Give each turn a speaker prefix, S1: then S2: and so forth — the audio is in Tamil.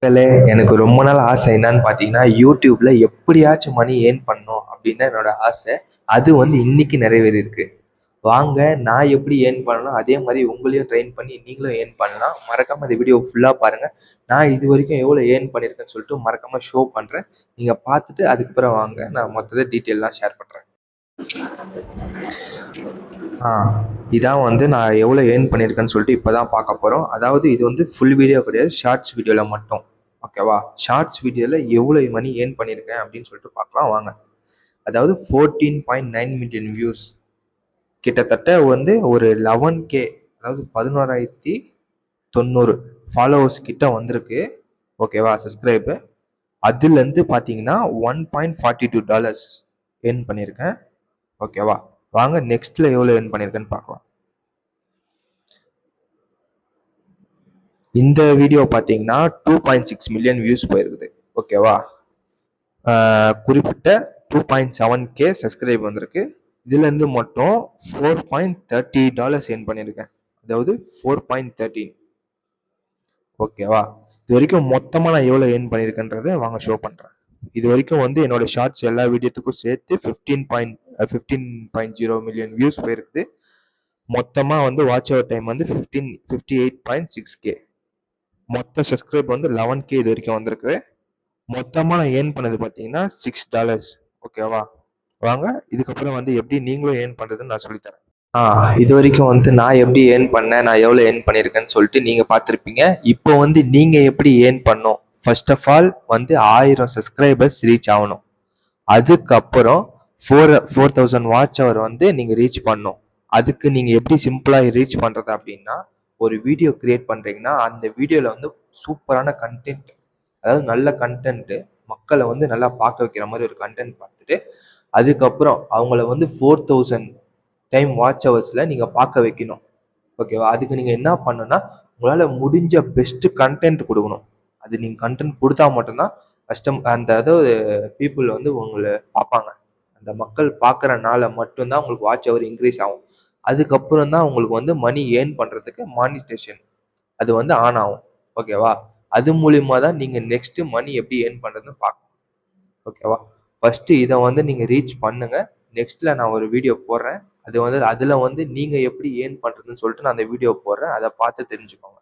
S1: மக்களே, எனக்கு ரொம்ப நாள் ஆசை என்னன்னு பார்த்தீங்கன்னா, யூடியூப்ல எப்படியாச்சும் மணி ஏர்ன் பண்ணணும் அப்படின்னு தான் என்னோட ஆசை. அது வந்து இன்னைக்கு நிறைவேறியிருக்கு. வாங்க நான் எப்படி ஏர்ன் பண்ணனோ, அதே மாரி உங்களையும் ட்ரெயின் பண்ணி நீங்களும் ஏர்ன் பண்ணலாம். மறக்காம இந்த வீடியோ ஃபுல்லா பாருங்க. நான் இதுவரைக்கும் எவ்வளோ ஏர்ன் பண்ணியிருக்கேன்னு சொல்லிட்டு மறக்காம ஷோ பண்றேன். நீங்க பார்த்துட்டு அதுக்கப்புறம் வாங்க நான் மொத்தத்த டீட்டெயில்லாம் ஷேர் பண்றேன். ஆ இதான் வந்து நான் எவ்வளோ ஏர்ன் பண்ணியிருக்கேன்னு சொல்லிட்டு இப்போ தான் பார்க்க போறோம். அதாவது இது வந்து ஃபுல் வீடியோ கிடையாது. ஷார்ட்ஸ் வீடியோல மட்டும். ஓகேவா? ஷார்ட்ஸ் வீடியோல எவ்வளோ மணி ஏர்ன் பண்ணியிருக்கேன் அப்படின்னு சொல்லிட்டு பார்க்கலாம் வாங்க. அதாவது 14.9 மில்லியன் வியூஸ். கிட்டத்தட்ட வந்து ஒரு 11K, அதாவது 11,900 ஃபாலோவர்ஸ் கிட்ட வந்திருக்கு. ஓகேவா? சப்ஸ்கிரைபு. அதுலேருந்து பார்த்தீங்கன்னா $1.42 ஏர்ன் பண்ணியிருக்கேன். ஓகேவா? வாங்க நெக்ஸ்ட்ல எவ்வளோ ஏர்ன் பண்ணியிருக்கேன்னு பார்க்கலாம். இந்த வீடியோ பார்த்தீங்கன்னா 2.6 மில்லியன் வியூஸ் போயிருக்குது. ஓகேவா? குறிப்பிட்ட 2.7K சப்ஸ்கிரைப் வந்திருக்கு. இதுலேருந்து மட்டும் $4.30 ஏர்ன் பண்ணியிருக்கேன். அதாவது 4.13. ஓகேவா? இது வரைக்கும் மொத்தமாக நான் எவ்வளோ ஏர்ன் பண்ணியிருக்கேன்றதை வாங்க ஷோ பண்ணுறேன். இது வரைக்கும் வந்து என்னோட ஷார்ட்ஸ் எல்லா வீடியோத்துக்கும் சேர்த்து 15.0 மில்லியன் வியூஸ் போயிருக்குது. மொத்தமாக வந்து வாட்ச் ஓவர் டைம் வந்து 58.6K. மொத்த சப்ஸ்கிரைப் வந்து 11K இது வரைக்கும் வந்திருக்கு. மொத்தமாக நான் ஏர்ன் பண்ணது பார்த்தீங்கன்னா $6. ஓகேவா? வாங்க இதுக்கப்புறம் வந்து எப்படி நீங்களும் ஏர்ன் பண்ணுறதுன்னு நான் சொல்லித்தரேன். இது வரைக்கும் வந்து நான் எப்படி ஏர்ன் பண்ணேன், நான் எவ்வளோ ஏர்ன் பண்ணியிருக்கேன்னு சொல்லிட்டு நீங்கள் பார்த்துருப்பீங்க. இப்போ வந்து நீங்கள் எப்படி ஏர்ன் பண்ணணும், ஃபர்ஸ்ட் ஆஃப் ஆல் வந்து 1000 சப்ஸ்கிரைபர்ஸ் ரீச் ஆகணும். அதுக்கப்புறம் 4000 வாட்ச் அவர் வந்து நீங்கள் ரீச் பண்ணணும். அதுக்கு நீங்கள் எப்படி சிம்பிளாக ரீச் பண்ணுறது அப்படின்னா, ஒரு வீடியோ கிரியேட் பண்ணுறீங்கன்னா அந்த வீடியோவில் வந்து சூப்பரான கண்டென்ட், அதாவது நல்ல கண்டென்ட்டு, மக்களை வந்து நல்லா பார்க்க வைக்கிற மாதிரி ஒரு கண்டென்ட் பார்த்துட்டு அதுக்கப்புறம் அவங்கள வந்து 4000 டைம் வாட்ச் ஹவர்ஸில் நீங்கள் பார்க்க வைக்கணும். ஓகேவா? அதுக்கு நீங்கள் என்ன பண்ணணும்னா உங்களால் முடிஞ்ச பெஸ்ட்டு கண்டென்ட் கொடுக்கணும். அது நீங்கள் கண்டென்ட் கொடுத்தா மட்டும்தான் அந்த அதாவது பீப்புள் வந்து உங்களை பார்ப்பாங்க. அந்த மக்கள் பார்க்குறனால மட்டும்தான் உங்களுக்கு வாட்ச் ஹவர் இன்க்ரீஸ் ஆகும். அதுக்கப்புறம் தான் உங்களுக்கு வந்து மணி ஏர்ன் பண்ணுறதுக்கு மானிட்டேஷன் அது வந்து ஆன் ஆகும். ஓகேவா? அது மூலியமாக தான் நீங்கள் நெக்ஸ்ட்டு மணி எப்படி ஏர்ன் பண்ணுறதுன்னு பார்க்கணும். ஓகேவா? ஃபஸ்ட்டு இதை வந்து நீங்கள் ரீச் பண்ணுங்க. நெக்ஸ்ட்டில் நான் ஒரு வீடியோ போடுறேன். அது வந்து அதில் வந்து நீங்கள் எப்படி ஏர்ன் பண்ணுறதுன்னு சொல்லிட்டு நான் அந்த வீடியோ போடுறேன். அதை பார்த்து தெரிஞ்சுக்கோங்க.